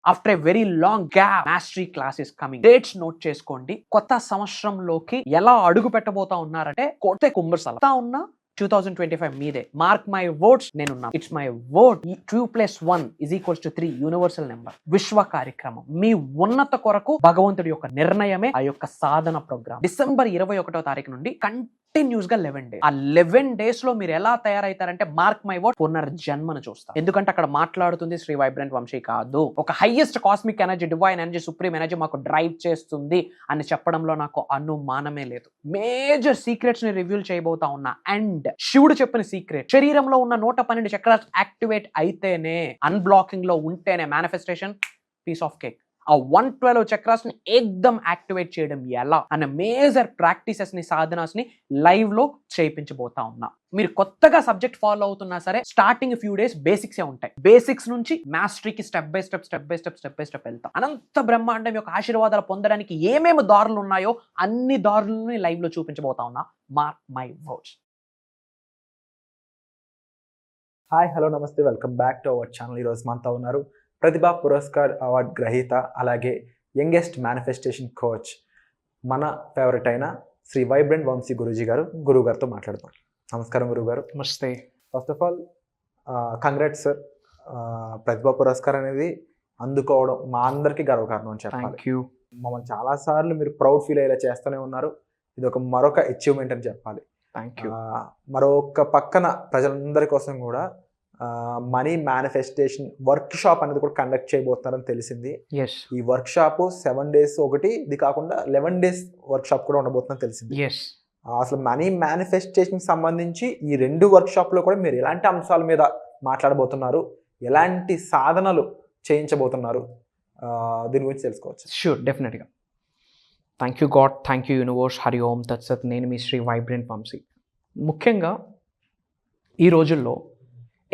After a very long gap mastery class is coming. Dates note చేసుకోండి. కొత్త సంవత్సరంలోకి ఎలా అడుగు పెట్టబోతా ఉన్నారంటే కొత్త కుంభస్థలం ఉన్న 2025 మీదే. మార్క్ మై వర్డ్స్, నేనున్నా. It's my word. 2+1 = 3 universal number. విశ్వ కార్యక్రమం మీ ఉన్నత కొరకు భగవంతుడి యొక్క నిర్ణయమే ఆ యొక్క సాధన ప్రోగ్రామ్. డిసెంబర్ 21వ తారీఖు నుండి కంటిన్యూస్ గా 11 days. ఆ 11 days లో మీరు ఎలా తయారైతారంటే మార్క్ మై వర్డ్, పునర్జన్మను చూస్తారు. ఎందుకంటే అక్కడ మాట్లాడుతుంది శ్రీ వైబ్రెంట్ వంశీ కాదు. ఒక highest cosmic energy, divine energy, supreme energy మాకు డ్రైవ్ చేస్తుంది అని చెప్పడంలో నాకు అనుమానమే లేదు. మేజర్ సీక్రెట్స్ ని రివీల్ చేయబోతా ఉన్నా. అండ్ శివుడు చెప్పిన సీక్రెట్, శరీరంలో ఉన్న 112 చక్రాలు యాక్టివేట్ అయితేనే, అన్బ్లాకింగ్ లో ఉంటేనే మేనిఫెస్టేషన్ పీస్ ఆఫ్ కేక్. ఆ 112 చక్రాస్ ని ఏకదం యాక్టివేట్ చేయడం ఎలా అన్న మేజర్ ప్రాక్టీసెస్ ని, సాధనాస్ ని లైవ్ లో చేయించబోతా ఉన్నా. మీరు కొత్తగా సబ్జెక్ట్ ఫాలో అవుతున్నా సరే స్టార్టింగ్ ఫ్యూ డేస్ బేసిక్సే ఉంటాయి. బేసిక్స్ నుంచి మాస్టరీకి స్టెప్ బై స్టెప్ వెళ్తాం. అనంత బ్రహ్మాండం యొక్క ఆశీర్వాదాలు పొందడానికి ఏమేమి దారులు ఉన్నాయో అన్ని దారులని లైవ్ లో చూపించబోతా ఉన్నా. Mark my words. Hi, hello, నమస్తే, welcome back to our channel. ఈరోజు మనతో ఉన్నారు ప్రతిభా పురస్కార్ అవార్డ్ గ్రహీత, అలాగే యంగెస్ట్ మేనిఫెస్టేషన్ కోచ్, మన ఫేవరెట్ అయిన శ్రీ వైబ్రెంట్ వంశీ గురూజీ గారు. గురువు గారితో మాట్లాడతాం. నమస్కారం గురువు గారు. నమస్తే. First of all congrats sir. Pratibha Puraskar అనేది అందుకోవడం మా అందరికీ గర్వకారణం అని చెప్పాలి. Thank you. మమ్మల్ని చాలాసార్లు మీరు ప్రౌడ్ ఫీల్ అయ్యేలా చేస్తూనే ఉన్నారు. ఇది ఒక మరొక అచీవ్మెంట్ అని చెప్పాలి. Thank you. మరొక పక్కన ప్రజలందరి కోసం కూడా మనీ మేనిఫెస్టేషన్ వర్క్ షాప్ అనేది కూడా కండక్ట్ చేయబోతున్నారని తెలిసింది. ఈ వర్క్ షాప్ 7 days ఒకటి, ఇది కాకుండా 11 days వర్క్ షాప్ కూడా ఉండబోతుందని తెలిసింది. అసలు మనీ మేనిఫెస్టేషన్ సంబంధించి ఈ 2 వర్క్ షాప్లో కూడా మీరు ఎలాంటి అంశాల మీద మాట్లాడబోతున్నారు, ఎలాంటి సాధనలు చేయించబోతున్నారు, దీని గురించి తెలుసుకోవచ్చు. షూర్, డెఫినెట్గా. Thank you God, thank you universe. Hari Om తత్సత్. నేను మీ శ్రీ వైబ్రెంట్ వంశీ. ముఖ్యంగా ఈ రోజుల్లో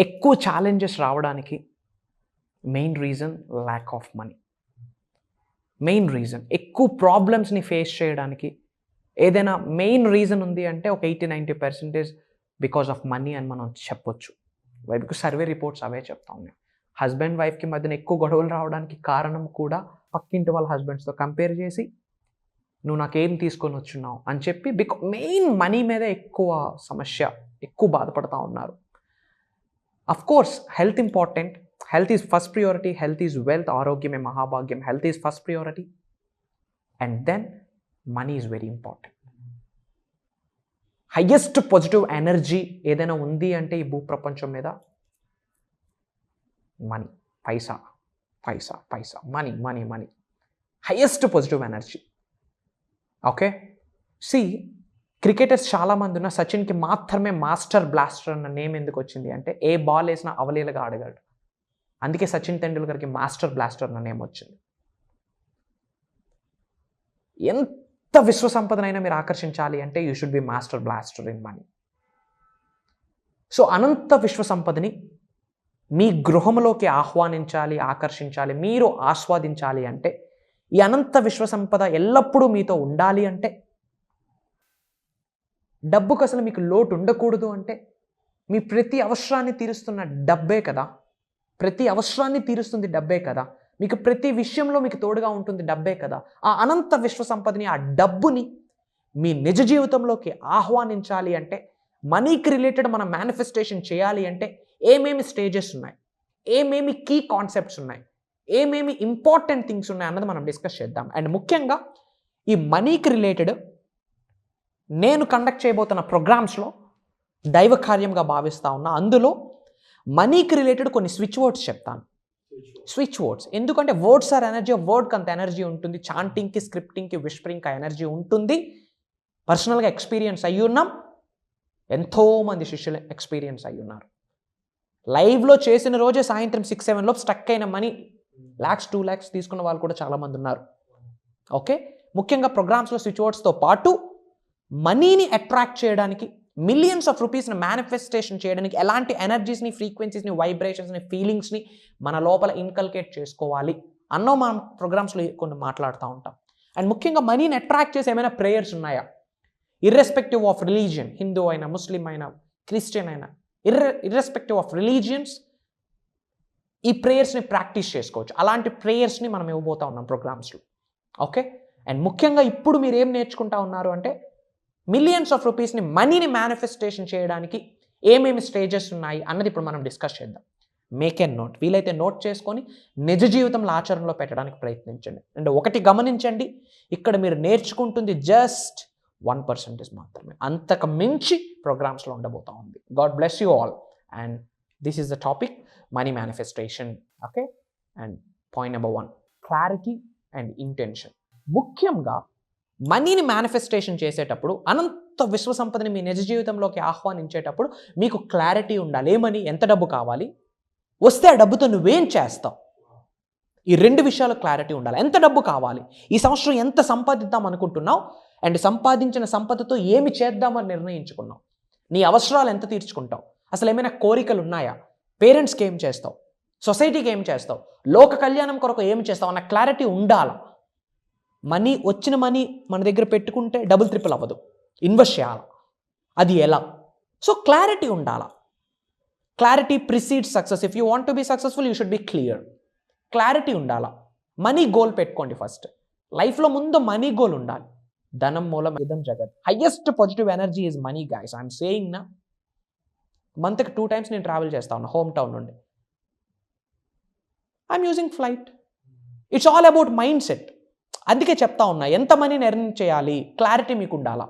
ఎక్కువ ఛాలెంజెస్ రావడానికి main reason lack of money. Main reason, ఎక్కువ ప్రాబ్లమ్స్ని ఫేస్ చేయడానికి ఏదైనా మెయిన్ రీజన్ ఉంది అంటే ఒక 80-90% బికాస్ ఆఫ్ మనీ అని మనం చెప్పొచ్చు. బికాస్ సర్వే రిపోర్ట్స్ అవే చెప్తా ఉన్నాయి. హస్బెండ్ వైఫ్కి మధ్యన ఎక్కువ గొడవలు రావడానికి కారణం కూడా పక్కింటి వాళ్ళ హస్బెండ్స్తో కంపేర్ చేసి నువ్వు నాకేం తీసుకొని వచ్చున్నావు అని చెప్పి మెయిన్ మనీ మీద ఎక్కువ సమస్య, ఎక్కువ బాధపడతా ఉన్నారు. Of course health important. Health is first priority. Health is wealth. ఆరోగ్యమే మహాభాగ్యం. Health is first priority. And then money is very important. Highest positive energy ఏదైనా ఉంది అంటే ఈ భూప్రపంచం మీద money. Paisa paisa paisa, money money money, highest positive energy. Okay, see cricketers చాలామంది ఉన్న, సచిన్కి మాత్రమే మాస్టర్ బ్లాస్టర్ అన్న నేమ్ ఎందుకు వచ్చింది అంటే ఏ బాల్ వేసినా అవలీలగా ఆడగలడు. అందుకే సచిన్ తెండూల్కర్కి మాస్టర్ బ్లాస్టర్ అన్న నేమ్ వచ్చింది. ఎంత విశ్వ సంపదనైనా మీరు ఆకర్షించాలి అంటే you should be master blaster in money. So అనంత విశ్వ సంపదని మీ గృహంలోకి ఆహ్వానించాలి, ఆకర్షించాలి, మీరు ఆస్వాదించాలి అంటే, ఈ అనంత విశ్వ సంపద ఎల్లప్పుడూ మీతో ఉండాలి అంటే, డబ్బుకు అసలు మీకు లోటు ఉండకూడదు అంటే, మీ ప్రతి అవసరాన్ని తీరుస్తున్న డబ్బే కదా. ప్రతి అవసరాన్ని తీరుస్తుంది డబ్బే కదా. మీకు ప్రతి విషయంలో మీకు తోడుగా ఉంటుంది డబ్బే కదా. ఆ అనంత విశ్వ సంపదని, ఆ డబ్బుని మీ నిజ జీవితంలోకి ఆహ్వానించాలి అంటే, మనీకి రిలేటెడ్ మనం మేనిఫెస్టేషన్ చేయాలి అంటే ఏమేమి స్టేజెస్ ఉన్నాయి, ఏమేమి కీ కాన్సెప్ట్స్ ఉన్నాయి, ఏమేమి ఇంపార్టెంట్ థింగ్స్ ఉన్నాయి అన్నది మనం డిస్కస్ చేద్దాం. అండ్ ముఖ్యంగా ఈ మనీకి రిలేటెడ్ నేను కండక్ట్ చేయబోతున్న ప్రోగ్రామ్స్లో దైవ కార్యంగా భావిస్తూ ఉన్నా. అందులో మనీకి రిలేటెడ్ కొన్ని స్విచ్ వర్డ్స్ చెప్తాను. స్విచ్ వర్డ్స్ ఎందుకంటే వర్డ్స్ ఆర్ ఎనర్జీ. వర్డ్కి అంత ఎనర్జీ ఉంటుంది. చాంటింగ్కి, స్క్రిప్టింగ్కి, విస్పరింగ్కి ఎనర్జీ ఉంటుంది. పర్సనల్గా ఎక్స్పీరియన్స్ అయ్యి ఉన్నాం. ఎంతోమంది శిష్యులు ఎక్స్పీరియన్స్ అయ్యి ఉన్నారు. లైవ్లో చేసిన రోజే సాయంత్రం 6-7 లోపు స్టక్ అయిన మనీ lakhs 2 lakhs తీసుకున్న వాళ్ళు కూడా చాలామంది ఉన్నారు. ఓకే, ముఖ్యంగా ప్రోగ్రామ్స్లో స్విచ్ వర్డ్స్తో పాటు మనీని అట్రాక్ట్ చేయడానికి, మిలియన్స్ ఆఫ్ రూపీస్ని మేనిఫెస్టేషన్ చేయడానికి ఎలాంటి ఎనర్జీస్ని, ఫ్రీక్వెన్సీస్ని, వైబ్రేషన్స్ని, ఫీలింగ్స్ని మన లోపల ఇన్కల్కేట్ చేసుకోవాలి అన్నో మనం ప్రోగ్రామ్స్లో కొన్ని మాట్లాడుతూ ఉంటాం. అండ్ ముఖ్యంగా మనీని అట్రాక్ట్ చేసి ఏమైనా ప్రేయర్స్ ఉన్నాయా, ఇర్రెస్పెక్టివ్ ఆఫ్ రిలీజియన్, హిందూ అయినా, ముస్లిం అయినా, క్రిస్టియన్ అయినా, ఇర్రెస్పెక్టివ్ ఆఫ్ రిలీజియన్స్, ఈ ప్రేయర్స్ని ప్రాక్టీస్ చేసుకోవచ్చు. అలాంటి ప్రేయర్స్ని మనం ఇవ్వబోతా ఉన్నాం ప్రోగ్రామ్స్లో. ఓకే, అండ్ ముఖ్యంగా ఇప్పుడు మీరు ఏం నేర్చుకుంటా ఉన్నారు అంటే మిలియన్స్ ఆఫ్ రూపీస్ని మనీని మేనిఫెస్టేషన్ చేయడానికి ఏమేమి స్టేజెస్ ఉన్నాయి అన్నది ఇప్పుడు మనం డిస్కస్ చేద్దాం. మేక్ ఎ నోట్, వీలైతే నోట్ చేసుకొని నిజ జీవితంలో ఆచరణలో పెట్టడానికి ప్రయత్నించండి. అండ్ ఒకటి గమనించండి, ఇక్కడ మీరు నేర్చుకుంటుంది జస్ట్ 1% మాత్రమే, అంతకు మించి ప్రోగ్రామ్స్లో ఉండబోతా ఉంది. God bless you all, and this is the topic money manifestation. Okay, and point number 1, clarity and intention. ముఖ్యంగా మనీని మేనిఫెస్టేషన్ చేసేటప్పుడు, అనంత విశ్వ సంపదని మీ నిజ జీవితంలోకి ఆహ్వానించేటప్పుడు మీకు క్లారిటీ ఉండాలి. ఏమని, ఎంత డబ్బు కావాలి, వస్తే ఆ డబ్బుతో నువ్వేం చేస్తావు, ఈ 2 విషయాలు క్లారిటీ ఉండాలి. ఎంత డబ్బు కావాలి, ఈ సంవత్సరం ఎంత సంపాదిద్దాం అనుకుంటున్నావు, అండ్ సంపాదించిన సంపదతో ఏమి చేద్దామని నిర్ణయించుకున్నావు, నీ అవసరాలు ఎంత తీర్చుకుంటావు, అసలు ఏమైనా కోరికలు ఉన్నాయా, పేరెంట్స్కి ఏం చేస్తావు, సొసైటీకి ఏం చేస్తావు, లోక కళ్యాణం కొరకు ఏం చేస్తావు అన్న క్లారిటీ ఉండాలి. వచ్చిన మనీ మన దగ్గర పెట్టుకుంటే డబుల్ ట్రిపుల్ అవ్వదు, ఇన్వెస్ట్ చేయాలి. అది ఎలా? సో క్లారిటీ ఉండాలా. Clarity precedes success. If you want to be successful you should be clear. Clarity ఉండాలా. మనీ గోల్ పెట్టుకోండి ఫస్ట్. లైఫ్లో ముందు మనీ గోల్ ఉండాలి. ధనం మూలం ఇదం జగత్. Highest positive energy is money guys. I'm saying నా, మంత్కి 2 times నేను ట్రావెల్ చేస్తా ఉన్నా హోమ్ టౌన్ నుండి. I'm using flight. It's all about mindset. అందుకే చెప్తా ఉన్నా, ఎంత మనీని ఎర్న్ చేయాలి, క్లారిటీ మీకు ఉండాలా.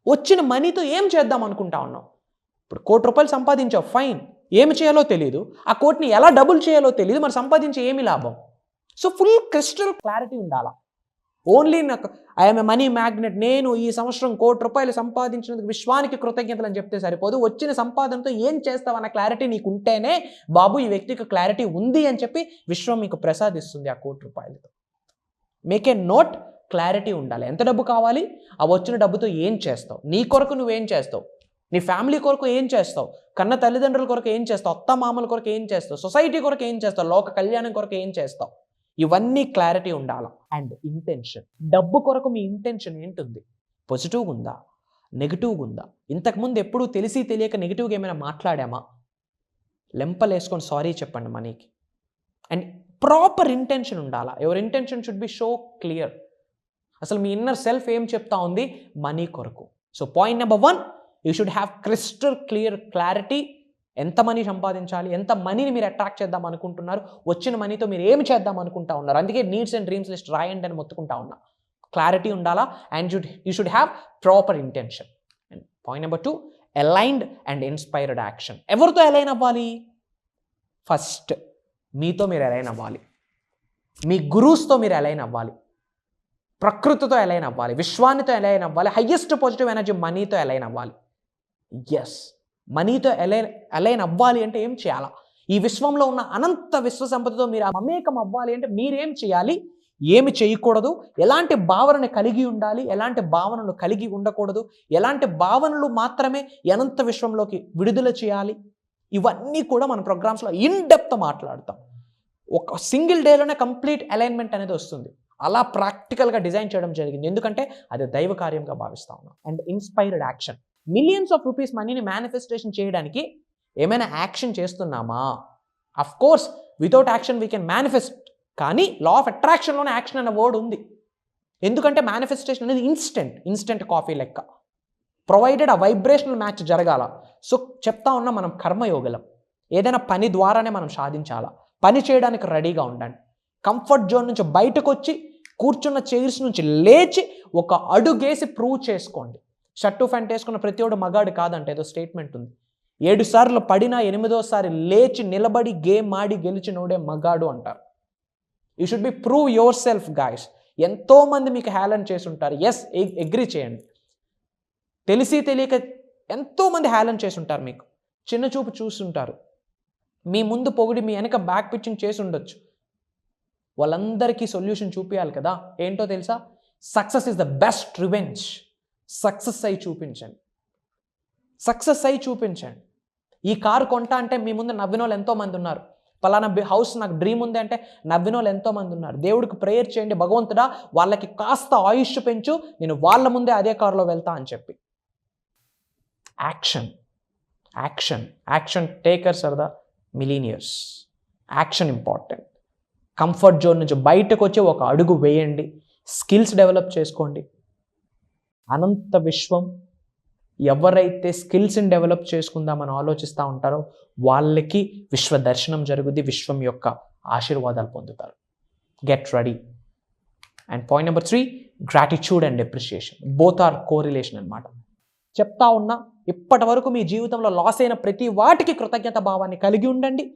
వచ్చిన మనీతో ఏం చేద్దాం అనుకుంటా ఉన్నాం. ఇప్పుడు 1 కోటి రూపాయలు సంపాదించావు, ఫైన్, ఏమి చేయాలో తెలియదు, ఆ కోటిని ఎలా డబుల్ చేయాలో తెలియదు, మరి సంపాదించి ఏమి లాభం. సో ఫుల్ క్రిస్టల్ క్లారిటీ ఉండాలా. ఓన్లీ నాకు ఐఎమ్ ఏ మనీ మ్యాగ్నెట్, నేను ఈ సంవత్సరం 1 కోటి రూపాయలు సంపాదించినందుకు విశ్వానికి కృతజ్ఞతలు అని చెప్తే సరిపోదు. వచ్చిన సంపాదనతో ఏం చేస్తావన్న క్లారిటీ నీకు ఉంటేనే, బాబు ఈ వ్యక్తికి క్లారిటీ ఉంది అని చెప్పి విశ్వం మీకు ప్రసాదిస్తుంది ఆ 1 కోటి రూపాయలతో. మేక్ ఏ నోట్, క్లారిటీ ఉండాలి. ఎంత డబ్బు కావాలి, ఆ వచ్చిన డబ్బుతో ఏం చేస్తావు, నీ కొరకు నువ్వేం చేస్తావు, నీ ఫ్యామిలీ కొరకు ఏం చేస్తావు, కన్న తల్లిదండ్రుల కొరకు ఏం చేస్తావు, అత్త మామల కొరకు ఏం చేస్తావు, సొసైటీ కొరకు ఏం చేస్తావు, లోక కళ్యాణం కొరకు ఏం చేస్తావు, ఇవన్నీ క్లారిటీ ఉండాలి. And intention. డబ్బు కొరకు మీ ఇంటెన్షన్ ఏంటుంది, పాజిటివ్గా ఉందా, నెగిటివ్గా ఉందా. ఇంతకుముందు ఎప్పుడూ తెలిసి తెలియక నెగిటివ్గా ఏమైనా మాట్లాడామా, లెంపలేసుకొని సారీ చెప్పండి మనీకి. అండ్ ప్రాపర్ ఇంటెన్షన్ ఉండాలా. Your intention should be so clear. అసలు మీ ఇన్నర్ సెల్ఫ్ ఏం చెప్తా ఉంది, మనీ కొరకు. So point number 1, you should have crystal clear clarity. ఎంత మనీ సంపాదించాలి, ఎంత మనీని మీరు అట్రాక్ట్ చేద్దాం అనుకుంటున్నారు, వచ్చిన మనీతో మీరు ఏమి చేద్దాం అనుకుంటా ఉన్నారు. అందుకే నీడ్స్ అండ్ డ్రీమ్స్ లిస్ట్ రాయండి అని మొత్తుకుంటా ఉన్నా. క్లారిటీ ఉండాలా. And you should have proper intention. And point number 2, aligned and inspired action. ఎవరితో అలైన్ అవ్వాలి, ఫస్ట్ మీతో మీరు అలైన్ అవ్వాలి, మీ గురూస్తో మీరు అలైన్ అవ్వాలి, ప్రకృతితో అలైన్ అవ్వాలి, విశ్వానితో అలైన్ అవ్వాలి, హయ్యెస్ట్ పాజిటివ్ ఎనర్జీ మనీతో అలైన్ అవ్వాలి. ఎస్, మనీతో అలైన్ అవ్వాలి అంటే ఏం చేయాలా, ఈ విశ్వంలో ఉన్న అనంత విశ్వ సంపదతో మీరు మమేకం అవ్వాలి అంటే మీరేం చేయాలి, ఏమి చేయకూడదు, ఎలాంటి భావనను కలిగి ఉండాలి, ఎలాంటి భావనలు కలిగి ఉండకూడదు, ఎలాంటి భావనలు మాత్రమే అనంత విశ్వంలోకి విడుదల చేయాలి, ఇవన్నీ కూడా మన ప్రోగ్రామ్స్లో ఇన్ డెప్త్ మాట్లాడతాం. ఒక సింగిల్ డేలోనే కంప్లీట్ అలైన్మెంట్ అనేది వస్తుంది. అలా ప్రాక్టికల్గా డిజైన్ చేయడం జరిగింది, ఎందుకంటే అది దైవ కార్యంగా భావిస్తా ఉన్నాం. And inspired action. Millions of rupees మనీని మేనిఫెస్టేషన్ చేయడానికి ఏమైనా యాక్షన్ చేస్తున్నామా? Of course without action we can manifest, కానీ లా ఆఫ్ అట్రాక్షన్లోనే యాక్షన్ అనే వర్డ్ ఉంది. ఎందుకంటే మేనిఫెస్టేషన్ అనేది ఇన్స్టెంట్ కాఫీ లెక్క, ప్రొవైడెడ్ ఆ వైబ్రేషనల్ మ్యాచ్ జరగాల. సో చెప్తా ఉన్నా, మనం కర్మయోగులం. ఏదైనా పని ద్వారానే మనం సాధించాలా. పని చేయడానికి రెడీగా ఉండండి. కంఫర్ట్ జోన్ నుంచి బయటకు వచ్చి కూర్చున్న చైర్స్ నుంచి లేచి ఒక అడుగేసి ప్రూవ్ చేసుకోండి. షర్టు ఫ్యాంట్ వేసుకున్న ప్రతి ఒడు మగాడు కాదంటే ఏదో స్టేట్మెంట్ ఉంది. 7 సార్లు పడినా 8వ సారి లేచి నిలబడి గేమ్ ఆడి గెలిచినోడే మగాడు అంటారు. You should B prove your self guys. ఎంతోమంది మీకు హేళన చేసి ఉంటారు. ఎస్, అగ్రీ చేయండి. తెలిసి తెలియక ఎంతోమంది హేళన చేసి ఉంటారు, మీకు చిన్న చూపు చూస్తుంటారు, మీ ముందు పొగిడి మీ వెనక బ్యాక్ పిచ్చింగ్ చేసి ఉండొచ్చు. వాళ్ళందరికీ సొల్యూషన్ చూపించాలి కదా. ఏంటో తెలుసా, success is the best revenge. Success అయి చూపించండి. ఈ కారు కొంటా అంటే మీ ముందు నవ్విన వాళ్ళు ఎంతోమంది ఉన్నారు. పలానా హౌస్ నాకు డ్రీమ్ ఉంది అంటే నవ్విన వాళ్ళు ఎంతోమంది ఉన్నారు. దేవుడికి ప్రేయర్ చేయండి, భగవంతుడా వాళ్ళకి కాస్త ఆయుష్ పెంచు, నేను వాళ్ళ ముందే అదే కారులో వెళ్తా అని చెప్పి. Action takers are the millionaires. Action important. Comfort zone నుంచి బయటకు వచ్చి ఒక అడుగు వేయండి. స్కిల్స్ డెవలప్ చేసుకోండి. అనంత విశ్వం ఎవరైతే స్కిల్స్ని డెవలప్ చేసుకుందామని ఆలోచిస్తూ ఉంటారో వాళ్ళకి విశ్వ దర్శనం జరుగుద్ది, విశ్వం యొక్క ఆశీర్వాదాలు పొందుతారు. Get ready. And point number 3, gratitude and appreciation. Both are correlation అనమాట. చెప్తా ఉన్నా, ఇప్పటి వరకు మీ జీవితంలో లాస్ అయిన ప్రతి వాటికి కృతజ్ఞత భావాన్ని కలిగి ఉండండి.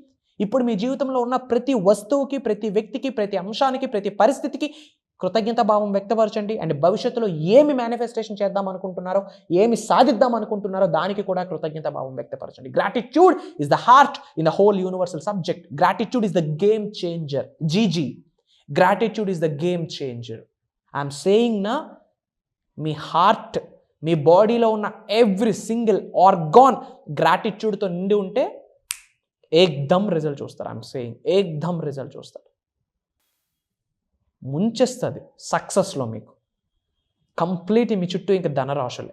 ఇప్పుడు మీ జీవితంలో ఉన్న ప్రతి వస్తువుకి, ప్రతి వ్యక్తికి, ప్రతి అంశానికి, ప్రతి పరిస్థితికి కృతజ్ఞత భావం వ్యక్తపరచండి. అండ్ భవిష్యత్తులో ఏమి మేనిఫెస్టేషన్ చేద్దాం అనుకుంటున్నారో, ఏమి సాధిద్దాం అనుకుంటున్నారో దానికి కూడా కృతజ్ఞత భావం వ్యక్తపరచండి. Gratitude is the heart in the whole universal subject. Gratitude is the game changer. జీజీ, gratitude is the game changer. I'm saying నా, మీ హార్ట్, మీ బాడీలో ఉన్న ఎవ్రీ సింగిల్ ఆర్గాన్ గ్రాటిట్యూడ్తో నిండి ఉంటే ఏక్దమ్ రిజల్ట్ చూస్తారు. ఐఎమ్ సేయింగ్ ఏక్దమ్ రిజల్ట్ చూస్తారు. ముంచేస్తుంది సక్సెస్లో. మీకు కంప్లీట్ మీ చుట్టూ ఇంకా ధనరాశులే,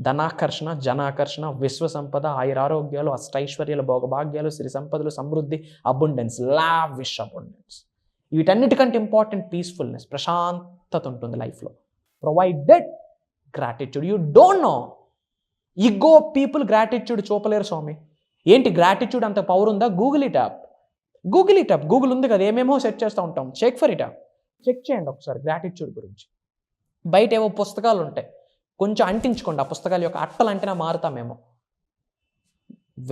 ధనాకర్షణ, జనాకర్షణ, విశ్వ సంపద, ఆయురారోగ్యాలు, అష్టైశ్వర్యాలు, భోగభాగ్యాలు, సిరి సంపదలు, సమృద్ధి, అబుండెన్స్, లావిష్ అబుండెన్స్. వీటన్నిటికంటే ఇంపార్టెంట్ పీస్ఫుల్నెస్, ప్రశాంతత ఉంటుంది లైఫ్లో. Provided gratitude. You don't know, ego people gratitude చూపలేరు స్వామి. ఏంటి గ్రాటిట్యూడ్ అంత పవర్ ఉందా? Google it up. గూగుల్ ఉంది కదా, ఏమేమో సెర్చ్ చేస్తూ ఉంటాం. Check for it up. Check చేయండి ఒకసారి గ్రాటిట్యూడ్ గురించి. బయట ఏవో పుస్తకాలు ఉంటాయి, కొంచెం అంటించుకోండి. ఆ పుస్తకాల యొక్క అట్టలు అంటేనే మారుతామేమో.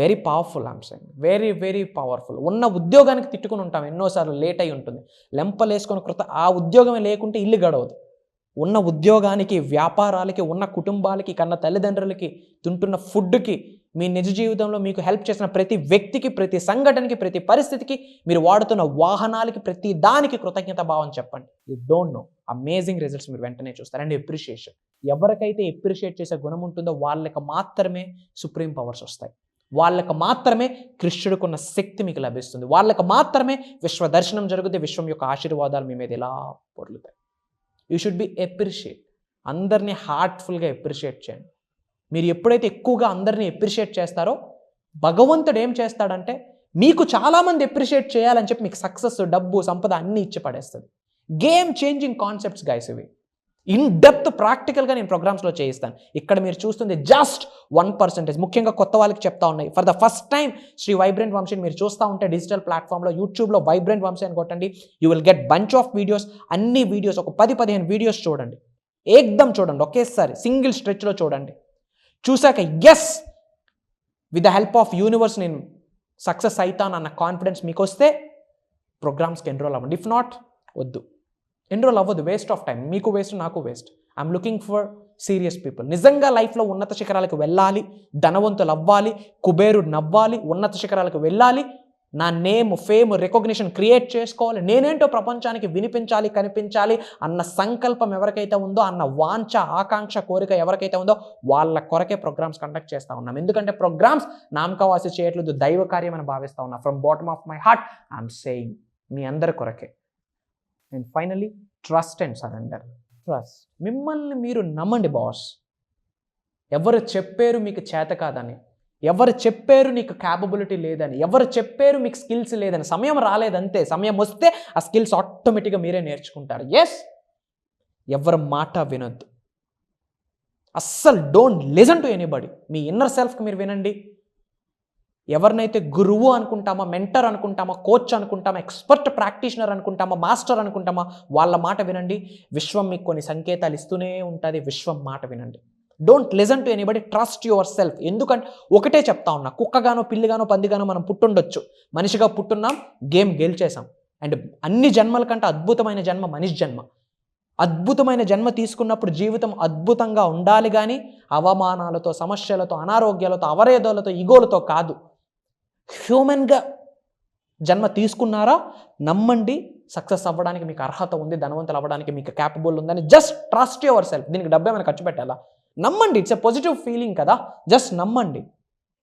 Very powerful. I'm saying very very powerful. ఉన్న ఉద్యోగానికి తిట్టుకుని ఉంటాం ఎన్నోసార్లు, లేట్ అయి ఉంటుంది, లెంపలేసుకొని ఆ ఉద్యోగమే లేకుంటే ఇల్లు గడవదు. ఉన్న ఉద్యోగానికి, వ్యాపారాలకి, ఉన్న కుటుంబాలకి, కన్న తల్లిదండ్రులకి, తింటున్న ఫుడ్కి, మీ నిజ జీవితంలో మీకు హెల్ప్ చేసిన ప్రతి వ్యక్తికి, ప్రతి సంఘటనకి, ప్రతి పరిస్థితికి, మీరు వాడుతున్న వాహనాలకి, ప్రతి దానికి కృతజ్ఞత భావం చెప్పండి. You don't no, amazing results మీరు వెంటనే చూస్తారు. And appreciation. ఎవరికైతే ఎప్రిషియేట్ చేసే గుణం ఉంటుందో వాళ్ళకి మాత్రమే సుప్రీం పవర్స్ వస్తాయి. వాళ్ళకి మాత్రమే కృష్ణుడికున్న శక్తి మీకు లభిస్తుంది. వాళ్ళకి మాత్రమే విశ్వ దర్శనం జరుగుతుంది. విశ్వం యొక్క ఆశీర్వాదాలు మీ మీద ఎలా పొర్లుతాయి. You should be appreciate. అందరినీ హార్ట్ఫుల్గా ఎప్రిషియేట్ చేయండి. మీరు ఎప్పుడైతే ఎక్కువగా అందరినీ ఎప్రిషియేట్ చేస్తారో భగవంతుడు ఏం చేస్తాడంటే, మీకు చాలామంది ఎప్రిషియేట్ చేయాలని చెప్పి మీకు సక్సెస్, డబ్బు, సంపద అన్నీ ఇచ్చి పడేస్తుంది. గేమ్ చేంజింగ్ కాన్సెప్ట్స్ గైస్ ఇవి. ఇన్ డెప్త్ ప్రాక్టికల్గా నేను ప్రోగ్రామ్స్లో చేయిస్తాను. ఇక్కడ మీరు చూస్తుంది జస్ట్ 1%. ముఖ్యంగా కొత్త వాళ్ళకి చెప్తా ఉన్నాయి. For the first time Shri Vibrant వంశీని మీరు చూస్తూ ఉంటే డిజిటల్ ప్లాట్ఫామ్లో, యూట్యూబ్లో వైబ్రెంట్ వంశీ అని కొట్టండి. You will get bunch of videos. అన్ని వీడియోస్ ఒక 10-15 వీడియోస్ చూడండి. ఏకదం చూడండి, ఒకేసారి సింగిల్ స్ట్రెచ్లో చూడండి. చూశాక yes, with the help of universe నేను సక్సెస్ అవుతానన్న కాన్ఫిడెన్స్ మీకు వస్తే ప్రోగ్రామ్స్కి ఎన్రోల్ అవ్వండి. ఇఫ్ నాట్, వద్దు, ఎన్రోల్ అవ్వదు. Waste of time. మీకు వేస్ట్, నాకు waste. I'm looking for serious people. నిజంగా లైఫ్లో ఉన్నత శిఖరాలకు వెళ్ళాలి, ధనవంతులు అవ్వాలి, కుబేరుడు నవ్వాలి, ఉన్నత శిఖరాలకు వెళ్ళాలి, నా నేమ్, ఫేమ్, రికగ్నిషన్ క్రియేట్ చేసుకోవాలి, నేనేంటో ప్రపంచానికి వినిపించాలి, కనిపించాలి అన్న సంకల్పం ఎవరికైతే ఉందో, అన్న వాంఛ, ఆకాంక్ష, కోరిక ఎవరికైతే ఉందో వాళ్ళ కొరకే ప్రోగ్రామ్స్ కండక్ట్ చేస్తూ ఉన్నాం. ఎందుకంటే ప్రోగ్రామ్స్ నామకవాసి చేయట్లేదు, దైవ కార్యం అని భావిస్తూ ఉన్నా. From bottom of my heart I'm saying మీ అందరి కొరకే. And finally, trust and surrender. Trust. మిమ్మల్ని మీరు నమ్మండి బాస్. ఎవరు చెప్పారు మీకు చేత కాదని, ఎవరు చెప్పారు నీకు క్యాపబిలిటీ లేదని, ఎవరు చెప్పారు మీకు స్కిల్స్ లేదని, సమయం రాలేదంతే. సమయం వస్తే ఆ స్కిల్స్ ఆటోమేటిక్గా మీరే నేర్చుకుంటారు. ఎస్, ఎవరి మాట వినొద్దు అస్సలు. Don't listen to anybody. మీ ఇన్నర్ సెల్ఫ్కి మీరు వినండి. ఎవరినైతే గురువు అనుకుంటామా, మెంటర్ అనుకుంటామా, కోచ్ అనుకుంటామా, ఎక్స్పర్ట్ ప్రాక్టీషనర్ అనుకుంటామా, మాస్టర్ అనుకుంటామా, వాళ్ళ మాట వినండి. విశ్వం మీకు కొన్ని సంకేతాలు ఇస్తూనే ఉంటుంది. విశ్వం మాట వినండి. Don't listen to anybody. Trust your self. ఎందుకంటే ఒకటే చెప్తా ఉన్నా, కుక్కగానో, పిల్లిగానో, పందిగానో మనం పుట్టుండొచ్చు, మనిషిగా పుట్టున్నాం, గేమ్ గెలిచేసాం. అండ్ అన్ని జన్మల కంటే అద్భుతమైన జన్మ మనిషి జన్మ. అద్భుతమైన జన్మ తీసుకున్నప్పుడు జీవితం అద్భుతంగా ఉండాలి, కానీ అవమానాలతో, సమస్యలతో, అనారోగ్యాలతో, అవరేదాలతో, ఈగోలతో కాదు. హ్యూమన్గా జన్మ తీసుకున్నారా, నమ్మండి, సక్సెస్ అవ్వడానికి మీకు అర్హత ఉంది, ధనవంతులు అవ్వడానికి మీకు క్యాపబుల్ ఉందని. Just trust your self. దీనికి డబ్బు ఏమైనా ఖర్చు పెట్టాలా? నమ్మండి. ఇట్స్ ఎ పాజిటివ్ ఫీలింగ్ కదా, జస్ట్ నమ్మండి.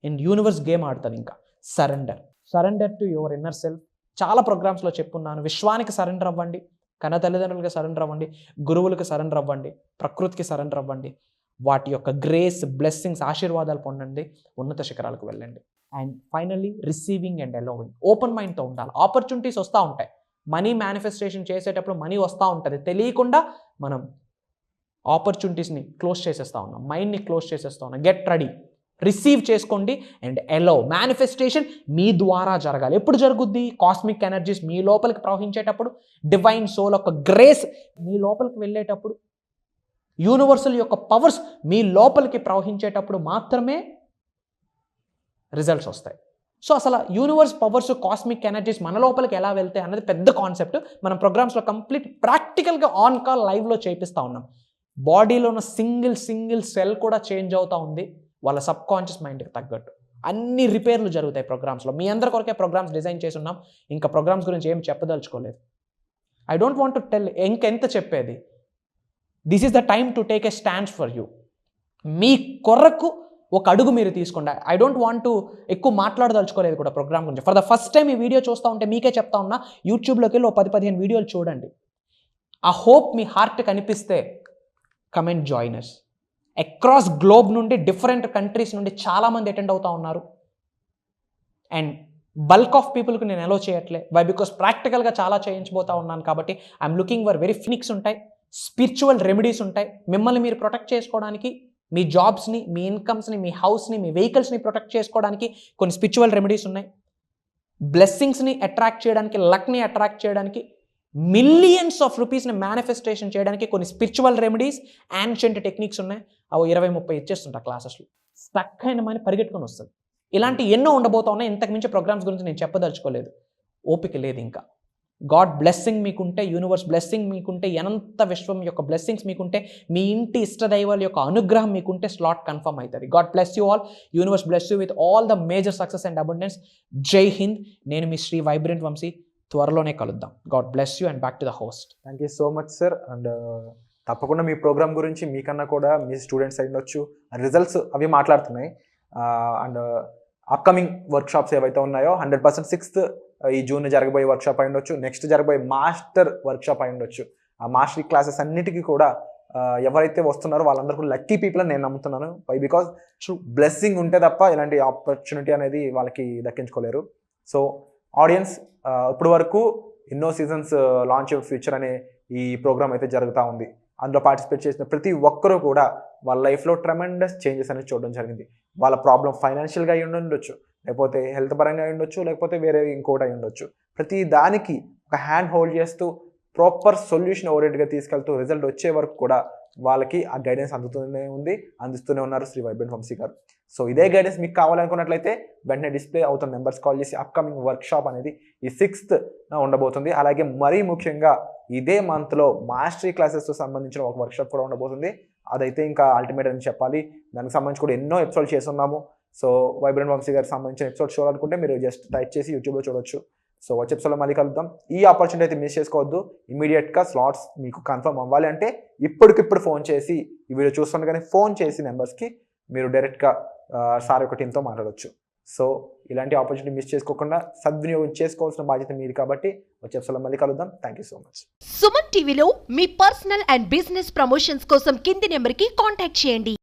అండ్ యూనివర్స్ గేమ్ ఆడుతుంది. ఇంకా surrender to your inner self. చాలా ప్రోగ్రామ్స్లో చెప్పున్నాను. విశ్వానికి సరెండర్ అవ్వండి, కన్న తల్లిదండ్రులకి సరెండర్ అవ్వండి, గురువులకు సరెండర్ అవ్వండి, ప్రకృతికి సరెండర్ అవ్వండి. వాటి యొక్క గ్రేస్, బ్లెస్సింగ్స్, ఆశీర్వాదాలు పొందండి, ఉన్నత శిఖరాలకు వెళ్ళండి. And finally receiving and allowing. Open మైండ్తో ఉండాలి. ఆపర్చునిటీస్ వస్తూ ఉంటాయి. మనీ మేనిఫెస్టేషన్ చేసేటప్పుడు మనీ వస్తూ ఉంటుంది, తెలియకుండా మనం ఆపర్చునిటీస్ని క్లోజ్ చేసేస్తూ ఉన్నాం, మైండ్ని క్లోజ్ చేసేస్తూ ఉన్నాం. గెట్ రెడీ, రిసీవ్ చేసుకోండి అండ్ అలో. మేనిఫెస్టేషన్ మీ ద్వారా జరగాలి. ఎప్పుడు జరుగుద్ది? కాస్మిక్ ఎనర్జీస్ మీ లోపలికి ప్రవహించేటప్పుడు, డివైన్ సోల్ యొక్క గ్రేస్ మీ లోపలికి వెళ్ళేటప్పుడు, యూనివర్సల్ యొక్క పవర్స్ మీ లోపలికి ప్రవహించేటప్పుడు మాత్రమే రిజల్ట్స్ వస్తాయి. సో అసలు యూనివర్స్ పవర్స్, కాస్మిక్ ఎనర్జీస్ మన లోపలికి ఎలా వెళ్తాయి అన్నది పెద్ద కాన్సెప్ట్. మనం ప్రోగ్రామ్స్లో కంప్లీట్ ప్రాక్టికల్గా ఆన్ కాల్ లైవ్లో చేపిస్తూ ఉన్నాం. బాడీలో ఉన్న సింగిల్ సెల్ కూడా చేంజ్ అవుతూ ఉంది వాళ్ళ సబ్ కాన్షియస్ మైండ్కి తగ్గట్టు. అన్ని రిపేర్లు జరుగుతాయి ప్రోగ్రామ్స్లో. మీ అందరి కొరకే ప్రోగ్రామ్స్ డిజైన్ చేసి ఉన్నాం. ఇంకా ప్రోగ్రామ్స్ గురించి ఏం చెప్పదలుచుకోలేదు. I don't want to tell, ఇంకెంత చెప్పేది. This is the time to take a stand for you. మీ కొరకు ఒక అడుగు మీరు తీసుకోండి. ఐ డోంట్ వాంట్ టు ఎక్కువ మాట్లాడదలుచుకోలేదు కూడా ప్రోగ్రామ్ గురించి. ఫర్ ద ఫస్ట్ టైం ఈ వీడియో చూస్తూ ఉంటే మీకే చెప్తా ఉన్నా, యూట్యూబ్లోకి వెళ్ళి 10-15 వీడియోలు చూడండి. ఆ హోప్ మీ హార్ట్ కనిపిస్తే కమెంట్ జాయినర్స్. అక్రాస్ గ్లోబ్ నుండి, డిఫరెంట్ కంట్రీస్ నుండి చాలామంది అటెండ్ అవుతూ ఉన్నారు. అండ్ బల్క్ ఆఫ్ పీపుల్కి నేను ఎలో చేయట్లే. వై? బికాస్ ప్రాక్టికల్గా చాలా చేయించబోతా ఉన్నాను కాబట్టి I'm looking for very Phoenix ఉంటాయి, స్పిరిచువల్ రెమెడీస్ ఉంటాయి. మిమ్మల్ని మీరు ప్రొటెక్ట్ చేసుకోవడానికి, మీ జాబ్స్ని, మీ ఇన్కమ్స్ని, మీ హౌస్ని, మీ వెహికల్స్ని ప్రొటెక్ట్ చేసుకోవడానికి కొన్ని స్పిరిచువల్ రెమెడీస్ ఉన్నాయి. బ్లెస్సింగ్స్ని అట్రాక్ట్ చేయడానికి, లక్ని అట్రాక్ట్ చేయడానికి, మిలియన్స్ ఆఫ్ రూపీస్ని మేనిఫెస్టేషన్ చేయడానికి కొన్ని స్పిరిచువల్ రెమెడీస్, యాన్షియంట్ టెక్నిక్స్ ఉన్నాయి. అవి 20-30 ఇచ్చేస్తుంటా క్లాసెస్లో. స్టక్ అయిన మని పరిగెట్టుకొని వస్తుంది. ఇలాంటి ఎన్నో ఉండబోతా ఉన్నాయి. ఇంతకు మించి ప్రోగ్రామ్స్ గురించి నేను చెప్పదలుచుకోలేదు, ఓపిక లేదు ఇంకా. గాడ్ బ్లెస్సింగ్ మీకుంటే, యూనివర్స్ బ్లెస్సింగ్ మీకుంటే, అనంత విశ్వం యొక్క బ్లెస్సింగ్స్ మీకుంటే, మీ ఇంటి ఇష్టదైవాల యొక్క అనుగ్రహం మీకుంటే స్లాట్ కన్ఫర్మ్ అవుతుంది. God bless you all. Universe bless you with all the major success and abundance. జై హింద్. నేను మీ శ్రీ వైబ్రెంట్ వంశీ. త్వరలోనే కలుద్దాం. God bless you and back to the host. Thank you so much sir. And తప్పకుండా మీ programme గురించి మీకన్నా కూడా మీ students అయ్యుండొచ్చు, results అవి మాట్లాడుతున్నాయి. అండ్ అప్కమింగ్ వర్క్షాప్స్ ఏవైతే ఉన్నాయో 100% 6th ఈ జూన్ జరగబోయే వర్క్షాప్ అయి ఉండొచ్చు, నెక్స్ట్ జరగబోయే మాస్టర్ వర్క్షాప్ అయి ఉండొచ్చు. ఆ మాస్టర్ క్లాసెస్ అన్నిటికీ కూడా ఎవరైతే వస్తున్నారో వాళ్ళందరూ కూడా లక్కీ పీపుల్ అని నేను నమ్ముతున్నాను. వై? బికాజ్ బ్లెస్సింగ్ ఉంటే తప్ప ఇలాంటి ఆపర్చునిటీ అనేది వాళ్ళకి దక్కించుకోలేరు. సో ఆడియన్స్, ఇప్పుడు వరకు ఎన్నో సీజన్స్ లాంచ్ ఆఫ్ ఫ్యూచర్ అనే ఈ ప్రోగ్రామ్ అయితే జరుగుతూ ఉంది. అందులో పార్టిసిపేట్ చేసిన ప్రతి ఒక్కరూ కూడా వాళ్ళ లైఫ్లో ట్రెమెండస్ చేంజెస్ అనేది చూడడం జరిగింది. వాళ్ళ ప్రాబ్లం ఫైనాన్షియల్గా అయి ఉండొచ్చు, లేకపోతే హెల్త్ పరంగా అయి ఉండొచ్చు, లేకపోతే వేరే ఇంకోటి అయి ఉండొచ్చు. ప్రతి దానికి ఒక హ్యాండ్ హోల్డ్ చేస్తూ ప్రాపర్ సొల్యూషన్ ఓరియంటెడ్గా తీసుకెళ్తూ రిజల్ట్ వచ్చే వరకు కూడా వాళ్ళకి ఆ గైడెన్స్ అందిస్తూనే ఉన్నారు శ్రీ వైబ్రెంట్ వంశీ గారు. సో ఇదే గైడెన్స్ మీకు కావాలనుకున్నట్లయితే వెంటనే డిస్ప్లే అవుతున్న నెంబర్స్ కాల్ చేసి అప్కమింగ్ వర్క్షాప్ అనేది ఈ 6th ఉండబోతుంది. అలాగే మరీ ముఖ్యంగా ఇదే మంత్లో మాస్టరీ క్లాసెస్తో సంబంధించిన ఒక వర్క్షాప్ కూడా ఉండబోతుంది. అదైతే ఇంకా అల్టిమేట్ అని చెప్పాలి. దానికి సంబంధించి కూడా ఎన్నో ఎపిసోడ్ చేస్తున్నాము. సో వైబ్రెంట్ వంశీ గారికి సంబంధించిన ఎపిసోడ్ చూడాలనుకుంటే మీరు జస్ట్ టైప్ చేసి యూట్యూబ్లో చూడొచ్చు. సో వచ్చే ఎపిసోడ్లో మళ్ళీ కలుద్దాం. ఈ ఆపర్చునిటీ అయితే మిస్ చేసుకోవద్దు. ఇమీడియట్గా స్లాట్స్ మీకు కన్ఫర్మ్ అవ్వాలి అంటే ఇప్పటికిప్పుడు ఫోన్ చేసి, ఈ వీడియో చూస్తుండగానే ఫోన్ చేసి నెంబర్స్కి మీరు డైరెక్ట్గా సార్ యొక్క టీంతో మాట్లాడవచ్చు. సో ఇలాంటి ఆపర్చునిటీ మిస్ చేసుకోకుండా సద్వినియోగం చేసుకోవాల్సిన బాధ్యత మీది కాబట్టి వచ్చే ఎపిసోడ్లో మళ్ళీ కలుద్దాం. Thank you so much. Suman టీవీలో మీ పర్సనల్ అండ్ బిజినెస్ ప్రమోషన్స్ కోసం కింది నెంబర్కి కాంటాక్ట్ చేయండి.